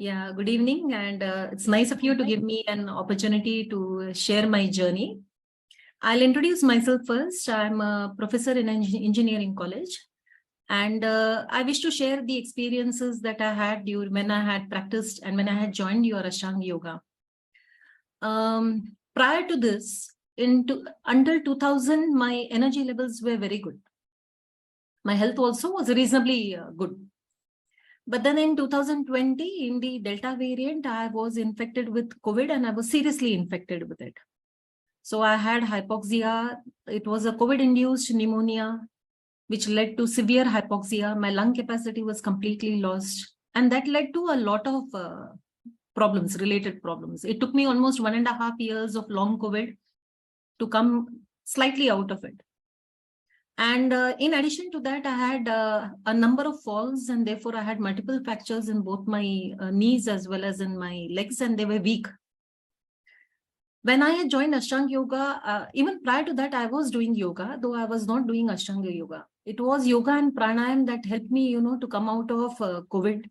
Yeah, good evening, and it's nice of you to give me an opportunity to share my journey. I'll introduce myself first. I'm a professor in engineering college, and I wish to share the experiences that I had during when I had practiced and when I had joined your Ashtanga Yoga. Prior to this, until 2000, my energy levels were very good. My health also was reasonably good. But then in 2020, in the Delta variant, I was infected with COVID and I was seriously infected with it. So I had hypoxia. It was a COVID-induced pneumonia, which led to severe hypoxia. My lung capacity was completely lost. And that led to a lot of related problems. It took me almost 1.5 years of long COVID to come slightly out of it. And in addition to that, I had a number of falls, and therefore I had multiple fractures in both my knees as well as in my legs, and they were weak. When I had joined Ashtanga Yoga, even prior to that, I was doing yoga, though I was not doing Ashtanga Yoga. It was yoga and pranayam that helped me, to come out of COVID.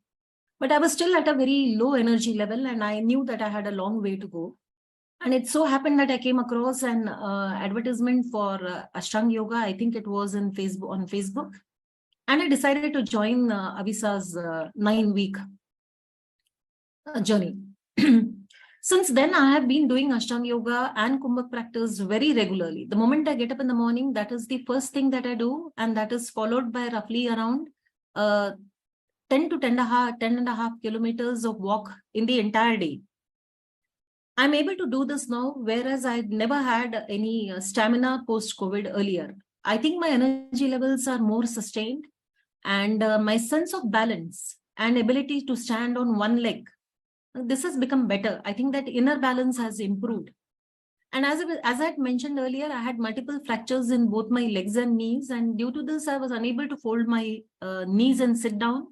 But I was still at a very low energy level, and I knew that I had a long way to go. And it so happened that I came across an advertisement for Ashtanga Yoga. I think it was on Facebook. And I decided to join Avisa's 9-week journey. Since then, I have been doing Ashtanga Yoga and Kumbhak practice very regularly. The moment I get up in the morning, that is the first thing that I do. And that is followed by roughly around 10 to 10.5 kilometers of walk in the entire day. I'm able to do this now, whereas I never had any stamina post-COVID earlier. I think my energy levels are more sustained, and my sense of balance and ability to stand on one leg, this has become better. I think that inner balance has improved. And as I had mentioned earlier, I had multiple fractures in both my legs and knees. And due to this, I was unable to fold my knees and sit down.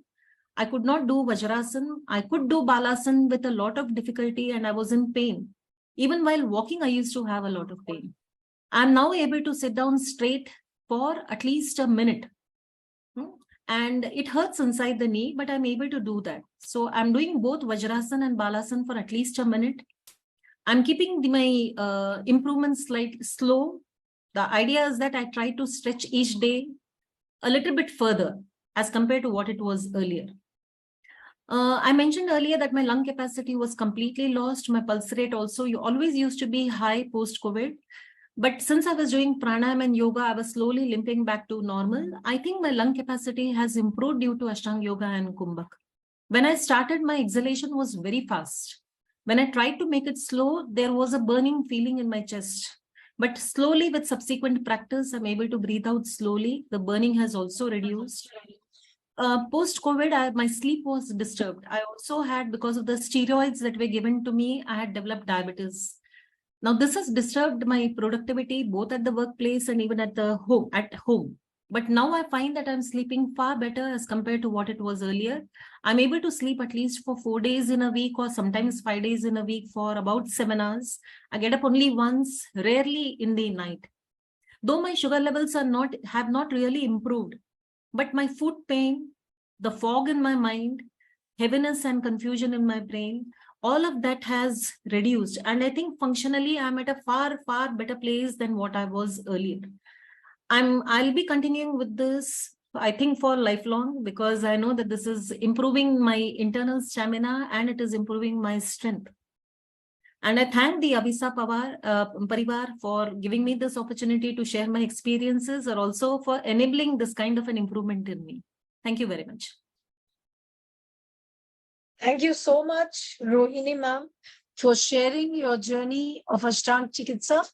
I could not do Vajrasan. I could do Balasan with a lot of difficulty, and I was in pain. Even while walking, I used to have a lot of pain. I'm now able to sit down straight for at least a minute. And it hurts inside the knee, but I'm able to do that. So I'm doing both Vajrasan and Balasan for at least a minute. I'm keeping my improvements slightly slow. The idea is that I try to stretch each day a little bit further as compared to what it was earlier. I mentioned earlier that my lung capacity was completely lost. My pulse rate also always used to be high post-COVID. But since I was doing pranayam and yoga, I was slowly limping back to normal. I think my lung capacity has improved due to Ashtanga Yoga and Kumbhak. When I started, my exhalation was very fast. When I tried to make it slow, there was a burning feeling in my chest. But slowly, with subsequent practice, I'm able to breathe out slowly. The burning has also reduced. Post-COVID, my sleep was disturbed. I also had, because of the steroids that were given to me, I had developed diabetes. Now, this has disturbed my productivity both at the workplace and even at home. But now I find that I'm sleeping far better as compared to what it was earlier. I'm able to sleep at least for 4 days in a week, or sometimes 5 days in a week for about 7 hours. I get up only once, rarely in the night. Though my sugar levels have not really improved, but my foot pain, the fog in my mind, heaviness and confusion in my brain, all of that has reduced. And I think functionally, I'm at a far, far better place than what I was earlier. I'll be continuing with this, I think, for lifelong, because I know that this is improving my internal stamina and it is improving my strength. And I thank the Avisa Parivar for giving me this opportunity to share my experiences, or also for enabling this kind of an improvement in me. Thank you very much. Thank you so much, Rohini ma'am, for sharing your journey of Ashtanga Chikitsa.